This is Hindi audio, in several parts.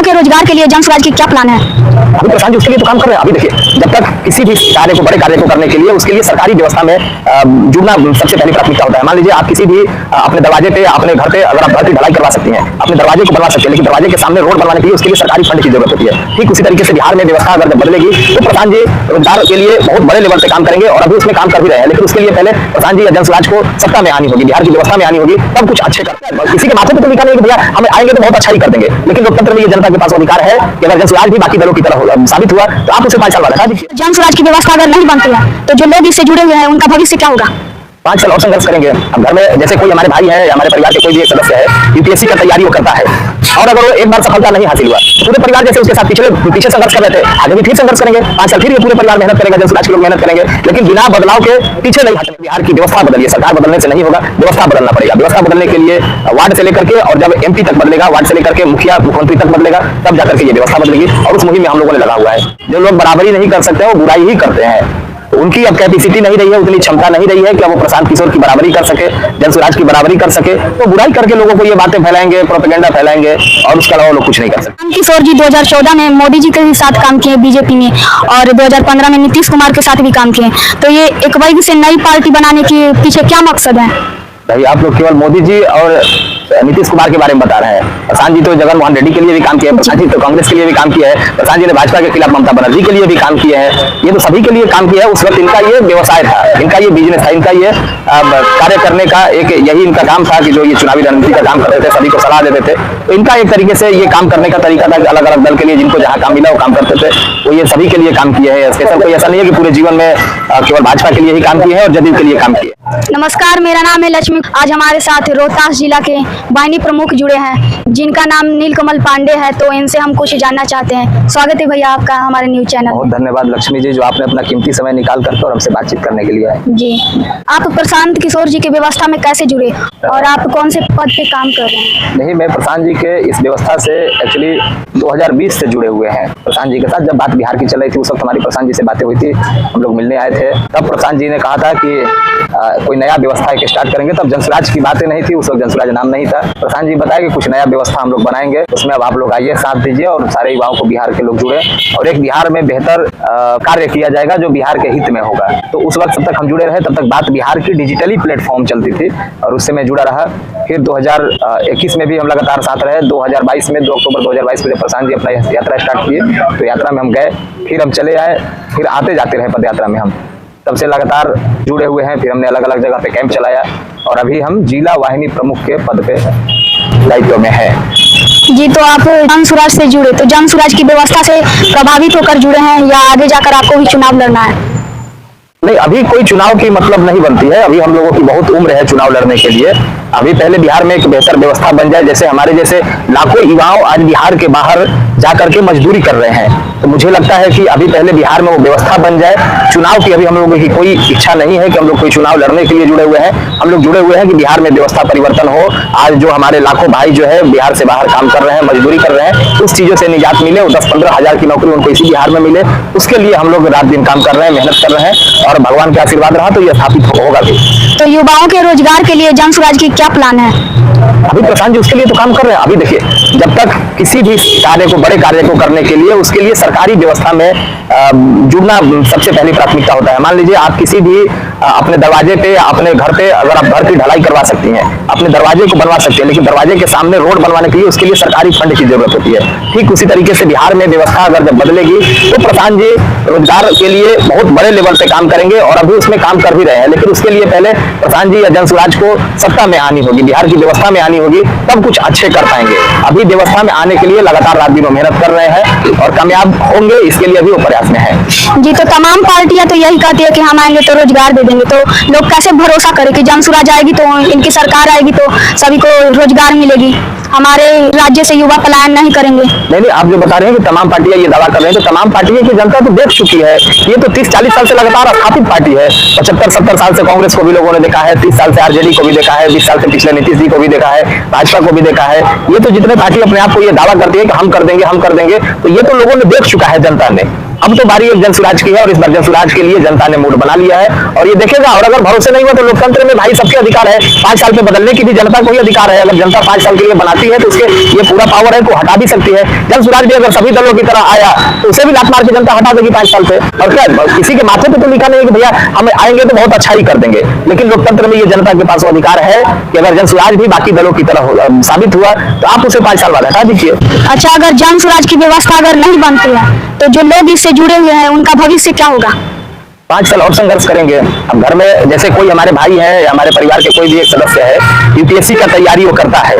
युवाओं के रोजगार के लिए जन स्वराज की क्या प्लान है? अभी प्रशांत जी उसके लिए तो काम कर रहे हैं। अभी देखिए, जब तक किसी भी कार्य को, बड़े कार्य को करने के लिए उसके लिए सरकारी व्यवस्था में जुड़ना सबसे पहली प्राथमिकता होता है। मान लीजिए आप किसी भी अपने दरवाजे पे, अपने घर पे अगर आप घर की ढलाई करवा सकती हैं, अपने दरवाजे को बनवा सकते हैं, लेकिन दरवाजे के सामने रोड बनवाने के लिए उसके लिए सरकारी फंड की जरूरत होती है। ठीक उसी तरीके से बिहार में व्यवस्था अगर बदलेगी तो प्रशांत जी रोजगार के लिए बहुत बड़े लेवल पे काम करेंगे और अभी उसमें काम कर भी रहे हैं। लेकिन उसके लिए पहले प्रशांत जी या जन स्वराज को सत्ता में आनी होगी, बिहार की व्यवस्था में आनी होगी, तब कुछ अच्छे करते हैं। किसी के माथे पे तो लिखा नहीं कि भैया हम आएंगे तो बहुत अच्छा ही कर देंगे, लेकिन लोकतंत्र में ये जनता के पास अधिकार है कि अगर जन स्वराज भी बाकी दलों की तरह साबित हुआ तो आप उसे 5 साल बाद दीजिए। जन स्वराज की व्यवस्था अगर नहीं बनती है तो जो लोग इससे जुड़े हुए हैं उनका भविष्य क्या होगा? 5 साल और संघर्ष करेंगे। अब घर में जैसे कोई हमारे भाई है या हमारे परिवार के कोई भी एक सदस्य है, यूपीएससी का तैयारी वो करता है और अगर वो एक बार सफलता नहीं हासिल हुआ, पूरे परिवार जैसे उसके साथ पीछे संघर्ष कर रहे थे, आगे भी फिर संघर्ष करेंगे। 5 साल फिर ये पूरे परिवार मेहनत करेगा, जन स्वराज के लोग मेहनत करेंगे, लेकिन बिना बदलाव के पीछे नहीं हटेंगे। बिहार की व्यवस्था बदलिए, सरकार बदलने से नहीं होगा, व्यवस्था बदलना पड़ेगा। व्यवस्था बदलने के लिए वार्ड से लेकर के और जब एमपी तक बदलेगा, वार्ड से लेकर के मुखिया मुख्यमंत्री तक बदलेगा, तब जाकर के ये व्यवस्था बदलेगी। और उस मुहिम में हम लोगों ने लगा हुआ है। जो लोग बराबरी नहीं कर सकते वो बुराई ही करते हैं, उनकी अब कैपेसिटी नहीं रही है, उतनी क्षमता नहीं रही है कि वो प्रशांत किशोर की बराबरी कर सके, जन स्वराज की बराबरी कर सके, तो बुराई करके लोगों को ये बातें फैलाएंगे, प्रोपेगेंडा फैलाएंगे और उसके अलावा लोग कुछ नहीं कर सकते। प्रशांत किशोर जी 2014 में मोदी जी के साथ काम किए बीजेपी ने और 2015 में नीतीश कुमार के साथ भी काम किए, तो ये एक वर्ग से नई पार्टी बनाने के पीछे क्या मकसद है? भाई आप लोग केवल मोदी जी और नीतीश कुमार के बारे में बता रहे हैं। प्रशांत जी तो जगन मोहन रेड्डी के लिए भी काम किया है, प्रशांत जी तो कांग्रेस के लिए भी काम किया है, प्रशांत जी ने भाजपा के खिलाफ ममता बनर्जी के लिए भी काम किया है। ये तो सभी के लिए काम किया है। उस वक्त इनका ये व्यवसाय था, इनका ये बिजनेस था, इनका ये कार्य करने का एक यही इनका काम था कि जो ये चुनावी रणनीति का काम करते थे, सभी को सलाह देते थे। तो इनका एक तरीके से ये काम करने का तरीका था कि अलग अलग दल के लिए जिनको जहाँ काम मिला वो काम करते थे। वो ये सभी के लिए काम किए हैं। स्पेशल कोई ऐसा नहीं है कि पूरे जीवन में केवल भाजपा के लिए ही काम किए हैं और जदयू के लिए काम किए। नमस्कार, मेरा नाम है लक्ष्मी। आज हमारे साथ रोहतास जिला के वाहिनी प्रमुख जुड़े हैं जिनका नाम नीलकमल पांडे है, तो इनसे हम कुछ जानना चाहते हैं। स्वागत है भैया आपका हमारे न्यूज चैनल। बहुत धन्यवाद लक्ष्मी जी, जो आपने अपना कीमती समय निकाल करके और हमसे बातचीत करने के लिए आए। जी, आप प्रशांत किशोर जी की व्यवस्था में कैसे जुड़े और आप कौन से पद पे काम कर रहे हैं? नहीं, मैं प्रशांत जी के इस व्यवस्था से एक्चुअली 2020 से जुड़े हुए हैं। प्रशांत जी के साथ जब बात बिहार की चल रही थी, उस वक्त हमारी प्रशांत जी से बातें हुई थी, हम लोग मिलने आए थे। तब प्रशांत जी ने कहा था कि कोई नया व्यवस्था एक स्टार्ट करेंगे। तब जन स्वराज की बातें नहीं थी, उस वक्त जन स्वराज नाम नहीं था। प्रशांत जी बताया कि कुछ नया व्यवस्था हम लोग बनाएंगे, उसमें अब आप लोग आइए, साथ दीजिए और सारे युवाओं को बिहार के लोग जुड़े और एक बिहार में बेहतर कार्य किया जाएगा जो बिहार के हित में होगा। तो उस वक्त जब तक हम जुड़े रहे तब तक बात बिहार की डिजिटली प्लेटफॉर्म चलती थी और उससे मैं जुड़ा रहा। फिर 2021 में भी हम लगातार साथ रहे। 2022 में 2 अक्टूबर 2022 में जब प्रशांत जी अपना यात्रा स्टार्ट किए तो यात्रा में हम गए, फिर हम चले आए, फिर आते जाते रहे पद यात्रा में। हम तब से लगातार जुड़े हुए हैं। फिर हमने अलग अलग जगह पे कैंप चलाया और अभी हम जिला वाहिनी प्रमुख के पद पे दायित्व में है। जी, तो आप जन स्वराज से जुड़े, तो जन स्वराज की व्यवस्था से प्रभावित होकर जुड़े हैं या आगे जाकर आपको भी चुनाव लड़ना है? नहीं, अभी कोई चुनाव की मतलब नहीं बनती है। अभी हम लोगों की बहुत उम्र है चुनाव लड़ने के लिए। अभी पहले बिहार में एक बेहतर व्यवस्था बन जाए। जैसे हमारे जैसे लाखों युवाओं आज बिहार के बाहर जाकर के मजदूरी कर रहे हैं, तो मुझे लगता है कि अभी पहले बिहार में वो व्यवस्था बन जाए। चुनाव की अभी हम लोगों की कोई इच्छा नहीं है कि हम लोग कोई चुनाव लड़ने के लिए जुड़े हुए हैं। हम लोग जुड़े हुए हैं कि बिहार में व्यवस्था परिवर्तन हो। आज जो हमारे लाखों भाई जो है बिहार से बाहर काम कर रहे हैं, मजदूरी कर रहे हैं, उस चीजों से निजात मिले। 10-15 हजार की नौकरी उनको इसी बिहार में मिले, उसके लिए हम लोग रात दिन काम कर रहे हैं, मेहनत कर रहे हैं और भगवान का आशीर्वाद रहा तो ये स्थापित होगा भी। तो युवाओं के रोजगार के लिए जन स्वराज की क्या प्लान है? अभी प्रशांत जी उसके लिए तो काम कर रहे हैं। अभी देखिए, जब तक किसी भी कार्य को, बड़े कार्य को करने के लिए उसके लिए सरकारी व्यवस्था में जुड़ना सबसे पहली प्राथमिकता होता है। मान लीजिए आप किसी भी अपने दरवाजे पे, अपने घर पे अगर आप घर की ढलाई करवा सकती हैं, अपने दरवाजे को बनवा सकती हैं, लेकिन दरवाजे के सामने रोड बनवाने के लिए उसके लिए सरकारी फंड की जरूरत होती है। ठीक उसी तरीके से बिहार में व्यवस्था अगर जब बदलेगी तो प्रशांत जी रोजगार के लिए बहुत बड़े लेवल पे काम करेंगे और अभी उसमें काम कर भी रहे हैं। लेकिन उसके लिए पहले प्रशांत जी या जन स्वराज को सत्ता में आनी होगी, बिहार की व्यवस्था में आनी होगी, तब कुछ अच्छे कर पाएंगे। अभी व्यवस्था में आने के लिए लगातार रात दिनों मेहनत कर रहे हैं और कामयाब होंगे, इसके लिए अभी वो प्रयास में है। जी, तो तमाम पार्टियां तो यही कहती है कि हम आएंगे तो रोजगार दे देंगे, तो लोग कैसे भरोसा करें कि जन स्वराज आएगी तो इनकी सरकार आएगी तो सभी को रोजगार मिलेगी, हमारे राज्य से युवा पलायन नहीं करेंगे? नहीं, आप जो बता रहे हैं कि तमाम पार्टियां ये दावा कर रहे हैं, तो तमाम पार्टियां की जनता तो देख चुकी है। ये तो 30-40 साल से लगातार स्थापित पार्टी है। 75-70 साल से कांग्रेस को भी लोगों ने देखा है, 30 साल से आरजेडी को भी देखा है, 20 साल से पिछले नीतीश जी को भी देखा है, भाजपा को भी देखा है। ये तो जितने पार्टी अपने आप को ये दावा करती है कि हम कर देंगे, हम कर देंगे, तो ये तो लोगों ने देख चुका है जनता ने। अब तो बारी एक जनसुराज की है और इस बार जनसुराज के लिए जनता ने मूड बना लिया है और ये देखेगा। और अगर भरोसे नहीं हुआ तो लोकतंत्र में भाई सबके अधिकार है, 5 साल पे बदलने की भी जनता को ही अधिकार है। अगर जनता 5 साल के लिए बनाती है तो उसके ये पूरा पावर है को हटा भी सकती है। जनसुराज भी अगर सभी दलों की तरह आया तो उसे भी लात मार के जनता हटा देगी 5 साल पे। और क्या किसी के माथे पे तो लिखा नहीं है कि भैया हम आएंगे तो बहुत अच्छा ही कर देंगे, लेकिन लोकतंत्र में ये जनता के पास वो अधिकार है कि अगर जनसुराज भी बाकी दलों की तरह साबित हुआ तो आप उसे 5 साल बाद हटा दीजिए। अच्छा, अगर जनसुराज की व्यवस्था अगर नहीं बनती है तो जो लोग इससे जुड़े हुए हैं उनका भविष्य क्या होगा? 5 साल और संघर्ष करेंगे। अब घर में जैसे कोई हमारे भाई है, हमारे परिवार के कोई भी एक सदस्य है, यूपीएससी का तैयारी वो करता है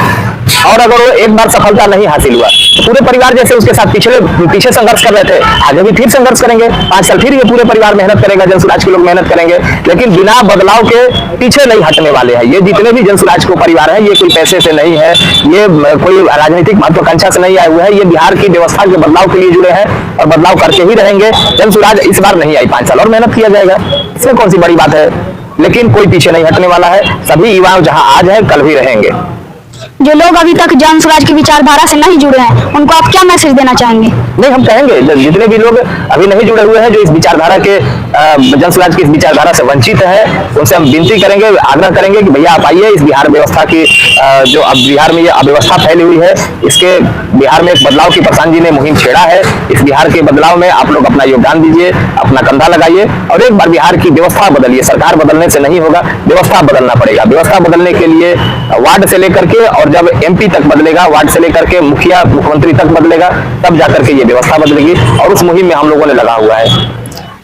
और अगर वो एक बार सफलता नहीं हासिल हुआ तो पूरे परिवार जैसे उसके साथ पीछे संघर्ष कर रहे थे, आगे भी फिर संघर्ष करेंगे। 5 साल फिर ये पूरे परिवार मेहनत करेगा, जनसुराज के लोग मेहनत करेंगे, लेकिन बिना बदलाव के पीछे नहीं हटने वाले हैं। ये जितने भी जनसुराज को परिवार है, ये कोई पैसे से नहीं है, ये कोई राजनीतिक महत्वाकांक्षा से नहीं आए हुए हैं, ये बिहार की व्यवस्था के बदलाव के लिए जुड़े हैं और बदलाव करके ही रहेंगे। जनसुराज इस बार नहीं आई, 5 साल और मेहनत किया जाएगा, इसमें कौन सी बड़ी बात है। लेकिन कोई पीछे नहीं हटने वाला है, सभी युवा जहां आज है कल भी रहेंगे। जो लोग अभी तक जनसुराज की विचारधारा से नहीं जुड़े हैं उनको आप क्या मैसेज देना चाहेंगे? नहीं, हम कहेंगे जितने भी लोग अभी नहीं जुड़े हुए हैं, जो इस विचारधारा के जनसुराज की इस विचारधारा से वंचित है, उनसे हम विनती करेंगे, आग्रह करेंगे कि भैया आप आइए। इस बिहार व्यवस्था की जो अब बिहार में ये अव्यवस्था फैली हुई है, इसके बिहार में एक बदलाव की प्रशांत जी ने मुहिम छेड़ा है। इस बिहार के बदलाव में आप लोग अपना योगदान दीजिए, अपना कंधा लगाइए और एक बार बिहार की व्यवस्था बदलिए। सरकार बदलने से नहीं होगा, व्यवस्था बदलना पड़ेगा। व्यवस्था बदलने के लिए वार्ड से लेकर के और जब एमपी तक बदलेगा, वार्ड से लेकर के मुखिया मुख्यमंत्री तक बदलेगा, तब जाकर के ये व्यवस्था बदलेगी और उस मुहिम में हम लोगों ने लगा हुआ है।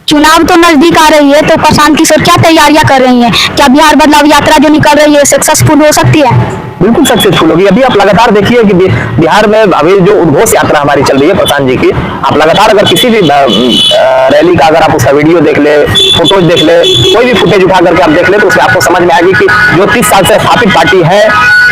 चुनाव तो नजदीक आ रही है, तो प्रशांत किशोर क्या तैयारियां कर रही हैं? क्या बिहार बदलाव यात्रा जो निकल रही है सक्सेसफुल हो सकती है? बिल्कुल सक्सेसफुल होगी। अभी आप लगातार देखिए कि बिहार में अभी जो उद्घोष यात्रा हमारी चल रही है प्रशांत जी की, आप लगातार अगर किसी भी रैली का अगर आप उसका वीडियो देख ले, फोटोज देख ले, कोई भी फुटेज उठा करके आप देख ले, तो उसमें आपको समझ में आएगी कि जो 30 साल से स्थापित पार्टी है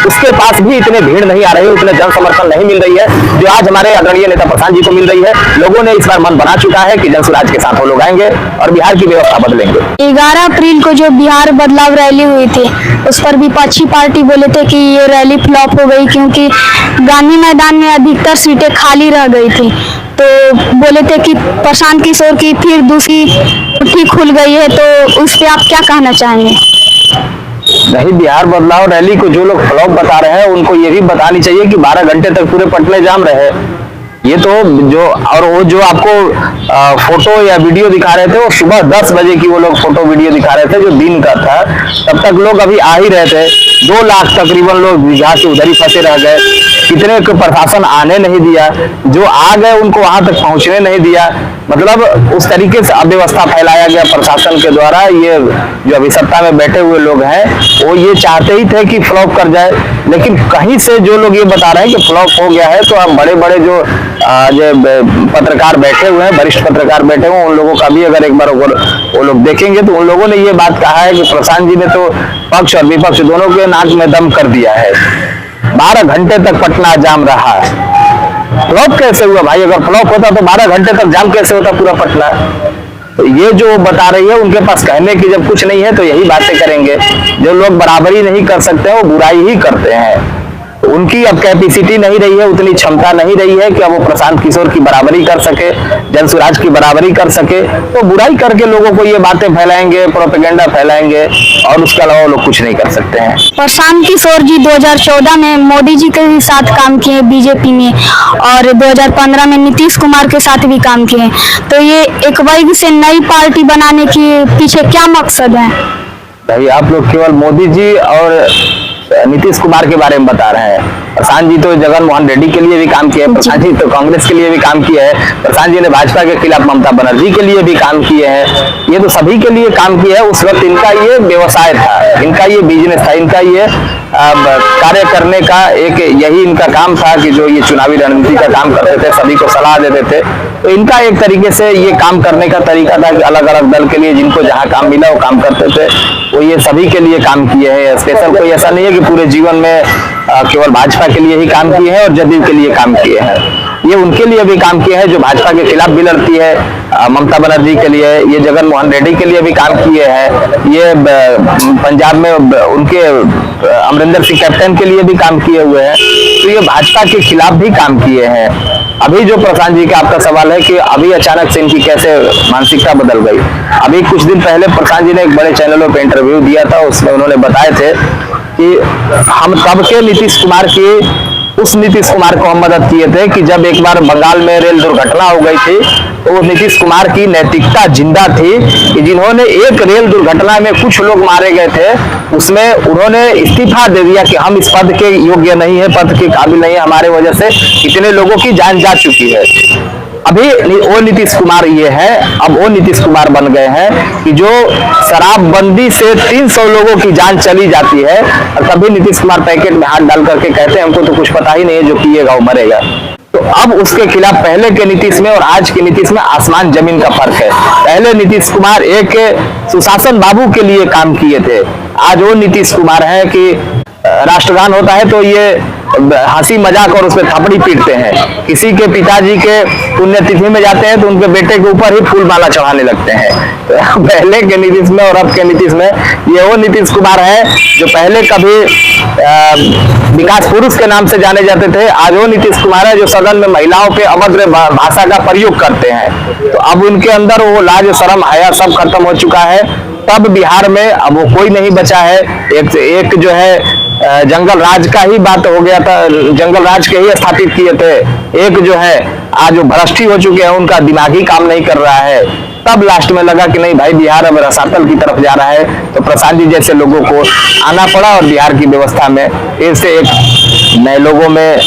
उसके पास भी इतने भीड़ नहीं आ रही, उतने जन समर्थन नहीं मिल रही है जो आज हमारे आदरणीय नेता प्रशांत जी को मिल रही है। लोगों ने इस बार मन बना चुका है कि जनसुराज के साथ वो लोग आएंगे और बिहार की व्यवस्था बदलेंगे। 11 अप्रैल को जो बिहार बदलाव रैली हुई थी उस पर विपक्षी पार्टी बोले थे कि ये रैली फ्लॉप हो गई क्योंकि गांधी मैदान में अधिकतर सीटें खाली रह गई थी। तो बोले थे कि प्रशांत किशोर की फिर दूसरी मुट्ठी खुल गई है, तो उस पर आप क्या कहना चाहेंगे? नहीं, बिहार बदलाव रैली को जो लोग फ्लॉप बता रहे हैं उनको ये भी बतानी चाहिए कि 12 घंटे तक पूरे पटने जाम रहे। ये तो जो और वो जो आपको फोटो या वीडियो दिखा रहे थे वो सुबह 10 बजे की वो लोग फोटो वीडियो दिखा रहे थे जो दिन का था। तब तक लोग अभी आ ही रहे थे। 2 लाख तकरीबन लोग यहाँ से उधर ही फंसे रह गए। कितने को प्रशासन आने नहीं दिया, जो आ गए उनको वहां तक पहुंचने नहीं दिया। मतलब उस तरीके से अव्यवस्था फैलाया गया प्रशासन के द्वारा। ये जो अभी सत्ता में बैठे हुए लोग हैं वो ये चाहते ही थे कि फ्लॉप कर जाए, लेकिन कहीं से जो लोग ये बता रहे हैं कि फ्लॉप हो गया है, तो अब बड़े बड़े जो पत्रकार बैठे हुए हैं, वरिष्ठ पत्रकार बैठे हुए, उन लोगों का भी अगर एक बार वो लोग देखेंगे तो उन लोगों ने ये बात कहा है कि प्रशांत जी ने तो पक्ष और विपक्ष दोनों के नाक में दम कर दिया है। 12 घंटे तक पटना जाम रहा। फ्लॉप कैसे हुआ भाई? अगर फ्लॉप होता तो 12 घंटे तक जाम कैसे होता पूरा पटना? तो ये जो बता रही है उनके पास कहने की जब कुछ नहीं है तो यही बातें करेंगे। जो लोग बराबरी नहीं कर सकते हैं वो बुराई ही करते हैं। उनकी अब कैपेसिटी नहीं रही है, उतनी क्षमता नहीं रही है कि अब वो प्रशांत किशोर की बराबरी कर सके, जनसुराज की बराबरी कर सके। तो बुराई करके लोगों को ये बातें फैलाएंगे, प्रोपेगेंडा फैलाएंगे और उसके अलावा लोग कुछ नहीं कर सकते हैं। प्रशांत किशोर जी 2014 में मोदी जी के भी साथ काम किए बीजेपी में और 2015 में नीतीश कुमार के साथ भी काम किए। तो ये एक वर्ग से नई पार्टी बनाने के पीछे क्या मकसद है? भाई आप लोग केवल मोदी जी और नीतीश कुमार के बारे में बता रहे हैं। प्रशांत जी तो जगन मोहन रेड्डी के लिए भी काम किए हैं, प्रशांत जी तो कांग्रेस के लिए भी काम किए हैं, प्रशांत जी ने भाजपा के खिलाफ ममता बनर्जी के लिए भी काम किए हैं। ये तो सभी के लिए काम किया है। उस वक्त इनका ये व्यवसाय था, इनका ये बिजनेस था, इनका ये कार्य करने का एक यही इनका काम था कि जो ये चुनावी रणनीति का काम करते थे, सभी को सलाह देते थे। तो इनका एक तरीके से ये काम करने का तरीका था कि अलग अलग दल के लिए जिनको जहाँ काम मिला वो काम करते थे। वो ये सभी के लिए काम किए हैं। स्पेशल कोई ऐसा नहीं है कि पूरे जीवन में केवल भाजपा के लिए ही काम किए हैं और जदयू के लिए काम किए हैं। ये उनके लिए भी काम किए हैं जो भाजपा के खिलाफ भी लड़ती है, ममता बनर्जी के लिए, ये जगन मोहन रेड्डी के लिए भी काम किए हैं, ये पंजाब में उनके अमरिंदर सिंह कैप्टन के लिए भी काम किए हुए हैं। तो ये भाजपा के खिलाफ भी काम किए हैं। अभी जो प्रशांत जी का आपका सवाल है कि अभी अचानक से इनकी कैसे मानसिकता बदल गई। अभी कुछ दिन पहले प्रशांत जी ने एक बड़े चैनलों पे इंटरव्यू दिया था, उसमें उन्होंने बताए थे कि हम तब के नीतीश कुमार की, उस नीतीश कुमार को हम मदद किए थे कि जब एक बार बंगाल में रेल दुर्घटना हो गई थी, तो वो नीतीश कुमार की नैतिकता जिंदा थी कि जिन्होंने एक रेल दुर्घटना में कुछ लोग मारे गए थे, उसमें उन्होंने इस्तीफा दे दिया कि हम इस पद के योग्य नहीं है, पद के काबिल नहीं है, हमारे वजह से इतने लोगों की जान जा चुकी है। अभी वो नीतीश कुमार ये है, अब वो नीतीश कुमार बन गए हैं कि जो शराबबंदी से 300 लोगों की जान चली जाती है और तभी नीतीश कुमार पैकेट में हाथ डाल करके कहते हैं हमको तो कुछ पता ही नहीं है, जो पिएगा वो मरेगा। तो अब उसके खिलाफ पहले के नीतीश में और आज के नीतीश में आसमान जमीन का फर्क है। पहले नीतीश कुमार एक सुशासन बाबू के लिए काम किए थे, आज वो नीतीश कुमार है कि राष्ट्रगान होता है तो ये हंसी मजाक और उसमें थपड़ी पीटते हैं। किसी के पिताजी के पुण्यतिथि में जाते हैं तो उनके बेटे के ऊपर ही फूल माला चढ़ाने लगते हैं। तो पहले के नीतीश में और अब के नीतीश में ये वो नीतीश कुमार है जो पहले कभी विकास पुरुष के नाम से जाने जाते थे, आज वो नीतीश कुमार है जो सदन में महिलाओं पे अभद्र भाषा का प्रयोग करते हैं। तो अब उनके अंदर वो लाज शर्म हया सब खत्म हो चुका है। तब बिहार में अब वो कोई नहीं बचा है। एक जो है जंगल राज का ही बात हो गया था, जंगल राज के ही स्थापित किए थे। एक जो है आज वो भ्रष्ट हो चुके हैं, उनका दिमाग ही काम नहीं कर रहा है। तब लास्ट में लगा कि नहीं भाई बिहार अब रसातल की तरफ जा रहा है, तो प्रशांत जी जैसे लोगों को आना पड़ा और बिहार की व्यवस्था में ऐसे एक नए लोगों में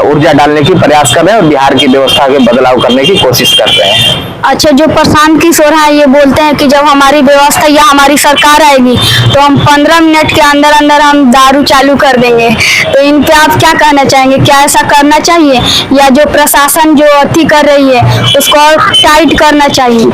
ऊर्जा डालने की प्रयास कर रहे हैं और बिहार की व्यवस्था के बदलाव करने की कोशिश कर रहे हैं। अच्छा, जो प्रशांत किशोर है ये बोलते हैं कि जब हमारी व्यवस्था या हमारी सरकार आएगी तो हम 15 मिनट के अंदर अंदर हम दारू चालू कर देंगे, तो इन पे आप क्या कहना चाहेंगे? क्या ऐसा करना चाहिए या जो प्रशासन जो अति कर रही है उसको और टाइट करना चाहिए?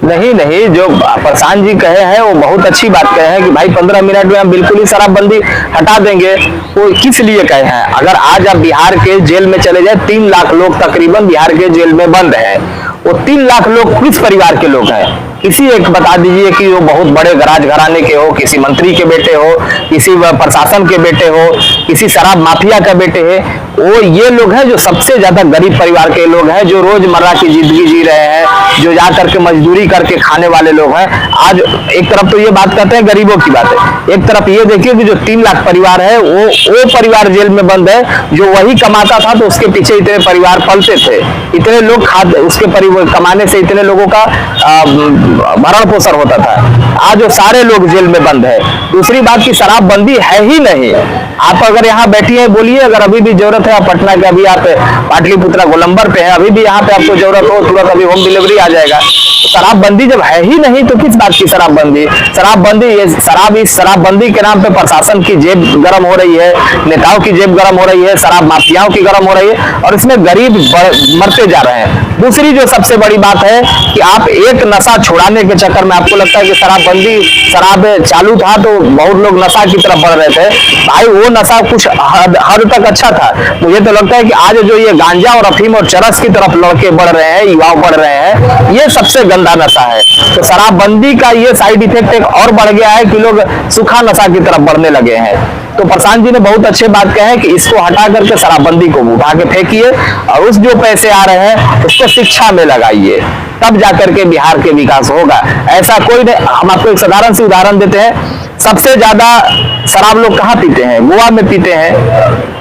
नहीं, जो प्रशांत जी कहे हैं वो बहुत अच्छी बात कहे हैं कि भाई 15 मिनट में हम बिल्कुल ही शराबबंदी हटा देंगे। वो किस लिए कहे हैं? अगर आज आप बिहार के जेल में चले जाए, 3 लाख लोग तकरीबन बिहार के जेल में बंद हैं। वो 3 लाख लोग किस परिवार के लोग हैं? किसी एक बता दीजिए कि वो बहुत बड़े गराज घराने के हो, किसी मंत्री के बेटे हो, किसी प्रशासन के बेटे हो, किसी शराब माफिया का बेटे है। वो ये लोग हैं जो सबसे ज्यादा गरीब परिवार के लोग हैं, जो रोजमर्रा की जिंदगी जी रहे हैं, जो जा करके मजदूरी करके खाने वाले लोग हैं। आज एक तरफ तो ये बात करते हैं गरीबों की बात है, एक तरफ ये देखिए कि जो 3 लाख परिवार है वो परिवार जेल में बंद है, जो वही कमाता था तो उसके पीछे इतने परिवार पलते थे, इतने लोग उसके परिवार कमाने से इतने लोगों का भरण पोषण होता था। आज वो सारे लोग जेल में बंद है। दूसरी बात की शराबबंदी है ही नहीं। आप अगर यहाँ बैठी है बोलिए, अगर अभी भी जरूरत है, आप पटना के अभी आप पाटलिपुत्रा गोलंबर पे है, अभी भी यहाँ पे आपको जरूरत हो तुरंत अभी होम डिलीवरी आ जाएगा। शराबबंदी जब है ही नहीं तो किस बात की शराबबंदी? इस शराबबंदी के नाम पे प्रशासन की जेब गर्म हो रही है, नेताओं की जेब गर्म हो रही है, शराब माफियाओं की गर्म हो रही है और इसमें गरीब मरते जा रहे हैं। दूसरी जो सबसे बड़ी बात है कि आप एक नशा छुड़ाने के चक्कर में, आपको लगता है कि शराब चालू था तो बहुत लोग नशा की तरफ बढ़ रहे थे। भाई वो नशा कुछ हद तक अच्छा था। मुझे तो लगता है कि आज जो ये गांजा और अफीम और चरस की तरफ लड़के बढ़ रहे हैं, युवा बढ़ रहे हैं, ये सबसे गंदा नशा है। तो शराबबंदी का ये साइड इफेक्ट एक और बढ़ गया है कि लोग सूखा नशा की तरफ बढ़ने लगे हैं। तो प्रशांत जी ने बहुत अच्छे बात कहे हैं कि इसको हटा करके शराबबंदी को उठा के फेंकिए और उस जो पैसे आ रहे हैं उसको शिक्षा में लगाइए, तब जाकर के बिहार के विकास होगा। ऐसा कोई नहीं। हम आपको एक साधारण सी उदाहरण देते हैं। सबसे ज्यादा शराब लोग कहाँ पीते हैं? गोवा में पीते हैं।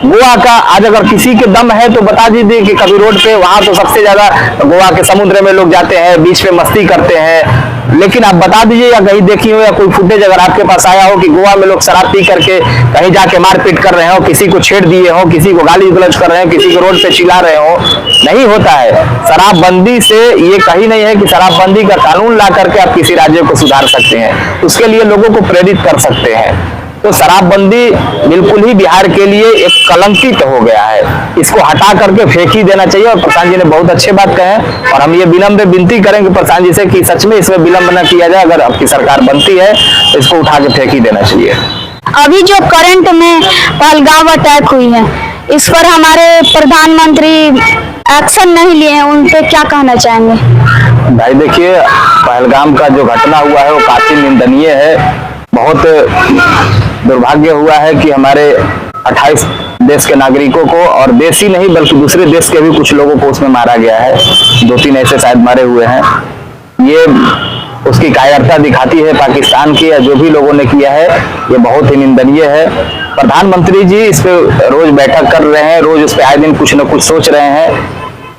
गोवा का आज अगर किसी के दम है तो बता दीजिए कि कभी रोड पे, वहां तो सबसे ज्यादा गोवा के समुद्र में लोग जाते हैं, बीच पे मस्ती करते हैं। लेकिन आप बता दीजिए या कहीं देखी हो या कोई फुटेज अगर आपके पास आया हो कि गोवा में लोग शराब पी करके कहीं जाके मारपीट कर रहे हो, किसी को छेड़ दिए हो, किसी को गाली गलौज कर रहे हो, किसी को रोड पे चिल्ला रहे हो। नहीं होता है। शराबबंदी से ये कहीं नहीं है कि शराबबंदी का कानून ला करके आप किसी राज्य को सुधार सकते हैं, उसके लिए लोगों को प्रेरित कर सकते हैं। तो शराबबंदी बिल्कुल ही बिहार के लिए एक कलंकित हो गया है, इसको हटा करके फेंक ही देना चाहिए। और प्रशांत जी ने बहुत अच्छे बात कहे हैं और हम ये विनम्र विनती करेंगे प्रशांत जी से कि सच में इसमें विलंब न किया जाए। अगर आपकी सरकार बनती है तो इसको उठा के फेंक ही देना चाहिए। अभी जो करंट में पहलगाम अटैक हुई है, इस पर हमारे प्रधानमंत्री एक्शन नहीं लिए हैं, उन पे क्या कहना चाहेंगे? भाई देखिए, पहलगाम का जो घटना हुआ है वो काफी निंदनीय है। बहुत दुर्भाग्य हुआ है कि हमारे 28 देश के नागरिकों को, और देश ही नहीं बल्कि दूसरे देश के भी कुछ लोगों को उसमें मारा गया है। 2-3 ऐसे शायद मारे हुए हैं। ये उसकी कायरता दिखाती है पाकिस्तान की, या जो भी लोगों ने किया है ये बहुत ही निंदनीय है। प्रधानमंत्री जी इस पे रोज बैठक कर रहे हैं, रोज उस पे आए दिन कुछ न कुछ सोच रहे हैं।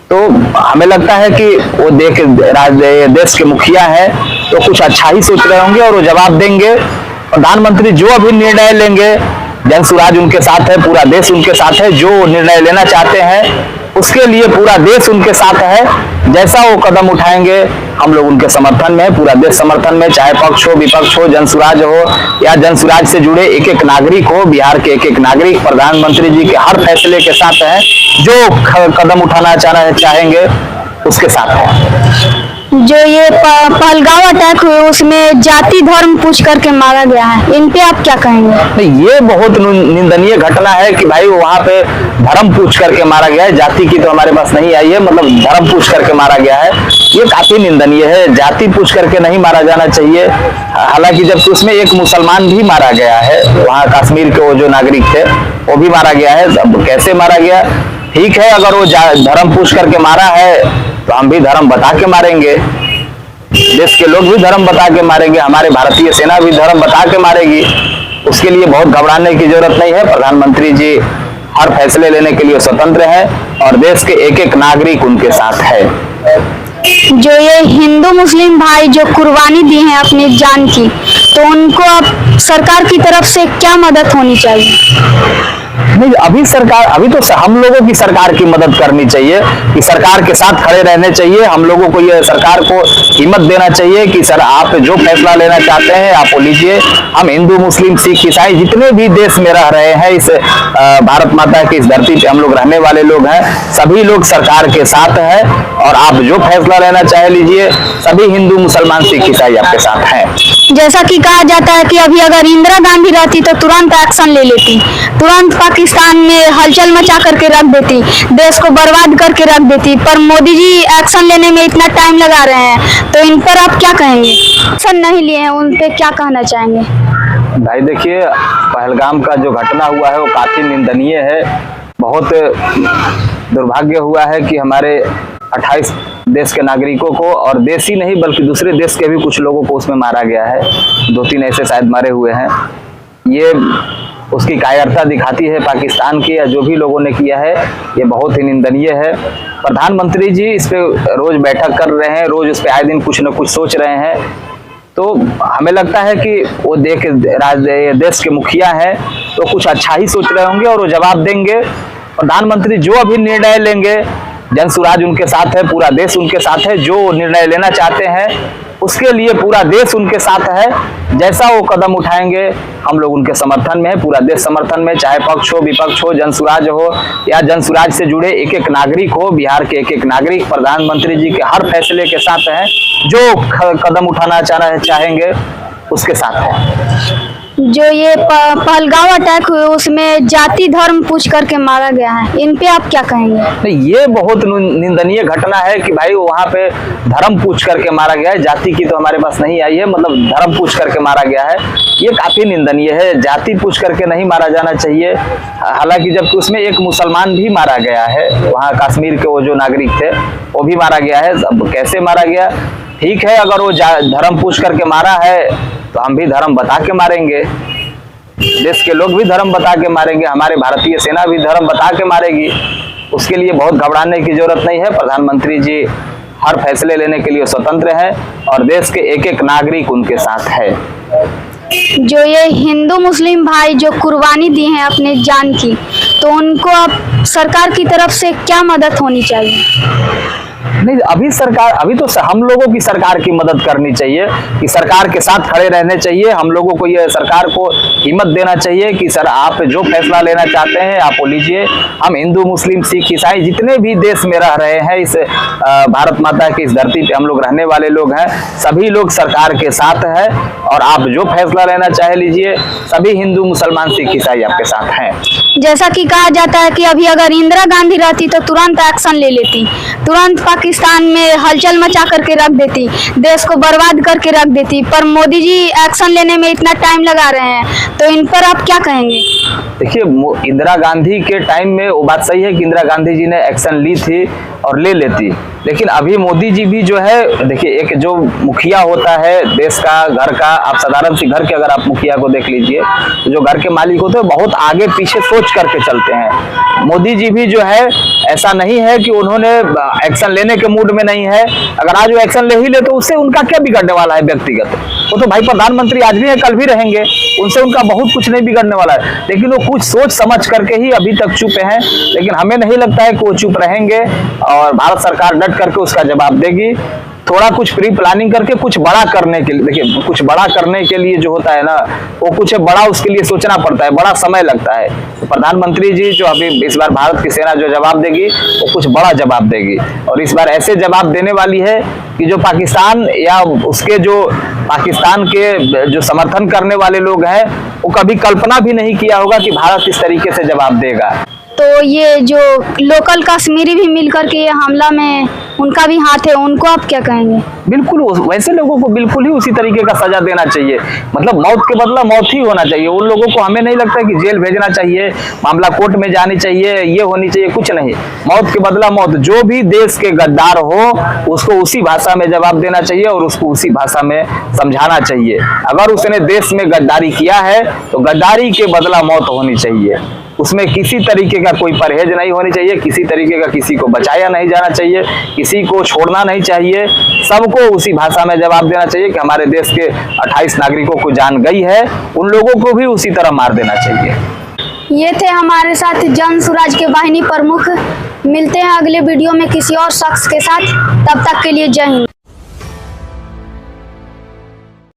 तो हमें लगता है कि वो देश के मुखिया हैं तो कुछ अच्छा ही सोच रहे होंगे और वो जवाब देंगे। प्रधानमंत्री जो अभी निर्णय लेंगे, जन सुराज उनके साथ है, पूरा देश उनके साथ है। जो निर्णय लेना चाहते हैं उसके लिए पूरा देश उनके साथ है। जैसा वो कदम उठाएंगे हम लोग उनके समर्थन में, पूरा देश समर्थन में, चाहे पक्ष हो विपक्ष हो, जनसुराज हो या जनसुराज से जुड़े एक एक नागरिक हो, बिहार के एक एक नागरिक प्रधानमंत्री जी के हर फैसले के साथ है। जो कदम उठाना चाहेंगे उसके साथ है। जो ये पहलगांव अटैक हुए उसमें जाति धर्म पूछ करके मारा गया है, इन पे आप क्या कहेंगे? नहीं, ये बहुत निंदनीय घटना है कि भाई वहां पे धर्म पूछ करके मारा गया है। जाति की तो हमारे पास नहीं आई है, मतलब धर्म पूछ करके मारा गया है, ये काफी निंदनीय है। जाति पूछ करके नहीं मारा जाना चाहिए। हालांकि जबकि उसमें एक मुसलमान भी मारा गया है, वहाँ कश्मीर के वो जो नागरिक थे वो भी मारा गया है। अब कैसे मारा गया, ठीक है, अगर वो धर्म पूछ करके मारा है तो हम भी धर्म बता के मारेंगे, देश के लोग भी धर्म बता के मारेंगे, हमारे भारतीय सेना भी धर्म बता के मारेगी। उसके लिए बहुत घबराने की जरूरत नहीं है। प्रधानमंत्री जी हर फैसले लेने के लिए स्वतंत्र हैं और देश के एक एक नागरिक उनके साथ है। जो ये हिंदू मुस्लिम भाई जो कुर्बानी दी है अपनी जान की, तो उनको अब सरकार की तरफ से क्या मदद होनी चाहिए? नहीं, अभी तो हम लोगों की सरकार की मदद करनी चाहिए, कि सरकार के साथ खड़े रहने चाहिए। हम लोगों को ये सरकार को हिम्मत देना चाहिए कि सर आप जो फैसला लेना चाहते हैं आप वो लीजिए। हम हिंदू मुस्लिम सिख ईसाई जितने भी देश में रह रहे हैं, इस भारत माता की इस धरती पे हम लोग रहने वाले लोग हैं, सभी लोग सरकार के साथ हैं और आप जो फैसला लेना चाहे लीजिए। सभी हिंदू मुसलमान सिख ईसाई आपके साथ हैं। जैसा कि कहा जाता है कि अभी अगर इंदिरा गांधी रहती तो तुरंत एक्शन ले लेती, तुरंत पाकिस्तान में हलचल मचा करके रख देती, देश को बर्बाद करके रख देती, पर मोदी जी एक्शन लेने में इतना टाइम लगा रहे हैं, तो इन पर आप क्या कहेंगे? एक्शन नहीं लिए हैं, उन पे क्या कहना चाहेंगे? भाई देखिए, पहलगाम का जो घटना हुआ है वो काफी निंदनीय है। बहुत दुर्भाग्य हुआ है कि हमारे 28 देश के नागरिकों को, और देश ही नहीं बल्कि दूसरे देश के भी कुछ लोगों को उसमें मारा गया है। 2-3 ऐसे शायद मारे हुए हैं। ये उसकी कायरता दिखाती है पाकिस्तान की, या जो भी लोगों ने किया है ये बहुत ही निंदनीय है। प्रधानमंत्री जी इस पे रोज बैठक कर रहे हैं, रोज उस पे आए दिन कुछ न कुछ सोच रहे हैं। तो हमें लगता है कि वो देश के मुखिया हैं तो कुछ अच्छा ही सोच रहे होंगे और वो जवाब देंगे। प्रधानमंत्री जो अभी निर्णय लेंगे, जन सुराज उनके साथ है, पूरा देश उनके साथ है। जो निर्णय लेना चाहते हैं उसके लिए पूरा देश उनके साथ है। जैसा वो कदम उठाएंगे हम लोग उनके समर्थन में है, पूरा देश समर्थन में, चाहे पक्ष हो विपक्ष हो, जनसुराज हो या जनसुराज से जुड़े एक एक नागरिक हो, बिहार के एक एक नागरिक प्रधानमंत्री जी के हर फैसले के साथ है। जो कदम उठाना चाहेंगे उसके साथ है। जो ये पहलगांव अटैक हुए उसमें जाति धर्म पूछ करके मारा गया है, इन पे आप क्या कहेंगे? नहीं, ये बहुत निंदनीय घटना है कि भाई वहां पे धर्म पूछ करके मारा गया है। जाति की तो हमारे पास नहीं आई है, मतलब धर्म पूछ करके मारा गया है, ये काफी निंदनीय है। जाति पूछ करके नहीं मारा जाना चाहिए। हालांकि जबकि उसमें एक मुसलमान भी मारा गया है, वहाँ कश्मीर के वो जो नागरिक थे वो भी मारा गया है। अब कैसे मारा गया, ठीक है, अगर वो धर्म पूछ करके मारा है तो हम भी धर्म बता के मारेंगे, देश के लोग भी धर्म बता के मारेंगे, हमारे भारतीय सेना भी धर्म बता के मारेगी। उसके लिए बहुत घबराने की जरूरत नहीं है। प्रधानमंत्री जी हर फैसले लेने के लिए स्वतंत्र हैं और देश के एक एक नागरिक उनके साथ है। जो ये हिंदू मुस्लिम भाई जो कुर्बानी दी है अपने जान की, तो उनको अब सरकार की तरफ से क्या मदद होनी चाहिए? नहीं, अभी तो हम लोगों की सरकार की मदद करनी चाहिए, कि सरकार के साथ खड़े रहने चाहिए। हम लोगों को ये सरकार को हिम्मत देना चाहिए कि सर आप जो फैसला लेना चाहते हैं आप वो लीजिए। हम हिंदू मुस्लिम सिख ईसाई जितने भी देश में रह रहे हैं, इस भारत माता की इस धरती पे हम लोग रहने वाले लोग हैं, सभी लोग सरकार के साथ है और आप जो फैसला लेना चाहे लीजिए। सभी हिंदू मुसलमान सिख ईसाई आपके साथ हैं। जैसा कि कहा जाता है कि अभी अगर इंदिरा गांधी रहती तो तुरंत एक्शन ले लेती, तुरंत पाकिस्तान में हलचल मचा करके रख देती, देश को बर्बाद करके रख देती, पर मोदी जी एक्शन लेने में इतना टाइम लगा रहे हैं, तो इन पर आप क्या कहेंगे? देखिए, इंदिरा गांधी के टाइम में वो बात सही है कि इंदिरा गांधी जी ने एक्शन ली थी और ले लेती, लेकिन अभी मोदी जी भी जो है, देखिए एक जो मुखिया होता है देश का, घर का, आप साधारण सी घर के अगर आप मुखिया को देख लीजिए, तो जो घर के मालिक होते हैं बहुत आगे पीछे सोच करके चलते हैं। मोदी जी भी जो है ऐसा नहीं है कि उन्होंने एक्शन लेने के मूड में नहीं है, अगर आज वो एक्शन ले ही ले तो उससे उनका क्या बिगड़ने वाला है व्यक्तिगत, वो तो भाई प्रधानमंत्री आज भी है कल भी रहेंगे, उनसे उनका बहुत कुछ नहीं बिगड़ने वाला है, लेकिन वो कुछ सोच समझ करके ही अभी तक चुप हैं। लेकिन हमें नहीं लगता है कि वो चुप रहेंगे और भारत सरकार डट करके उसका जवाब देगी। थोड़ा कुछ प्री प्लानिंग करके कुछ बड़ा करने के लिए, देखिए कुछ बड़ा करने के लिए जो होता है ना, वो कुछ बड़ा उसके लिए सोचना पड़ता है, बड़ा समय लगता है। तो प्रधानमंत्री जी जो अभी इस बार भारत की सेना जो जवाब देगी वो कुछ बड़ा जवाब देगी, और इस बार ऐसे जवाब देने वाली है कि जो पाकिस्तान या उसके जो पाकिस्तान के जो समर्थन करने वाले लोग हैं वो कभी कल्पना भी नहीं किया होगा कि भारत इस तरीके से जवाब देगा। तो ये जो लोकल कश्मीरी भी मिलकर के ये हमला में उनका भी हाथ है, उनको आप क्या कहेंगे? बिल्कुल वैसे लोगों को बिल्कुल ही उसी तरीके का सजा देना चाहिए, मतलब मौत के बदला मौत ही होना चाहिए। उन लोगों को हमें नहीं लगता कि जेल भेजना चाहिए, मामला कोर्ट में जानी चाहिए, ये होनी चाहिए, कुछ नहीं, मौत के बदला मौत। जो भी देश के गद्दार हो उसको उसी भाषा में जवाब देना चाहिए और उसको उसी भाषा में समझाना चाहिए। अगर उसने देश में गद्दारी किया है तो गद्दारी के बदला मौत होनी चाहिए, उसमें किसी तरीके का कोई परहेज नहीं होनी चाहिए, किसी तरीके का किसी को बचाया नहीं जाना चाहिए, किसी को छोड़ना नहीं चाहिए, सबको उसी भाषा में जवाब देना चाहिए कि हमारे देश के 28 नागरिकों को जान गई है, उन लोगों को भी उसी तरह मार देना चाहिए। ये थे हमारे साथ जन स्वराज के वाहिनी प्रमुख। मिलते हैं अगले वीडियो में किसी और शख्स के साथ, तब तक के लिए जय हिंद।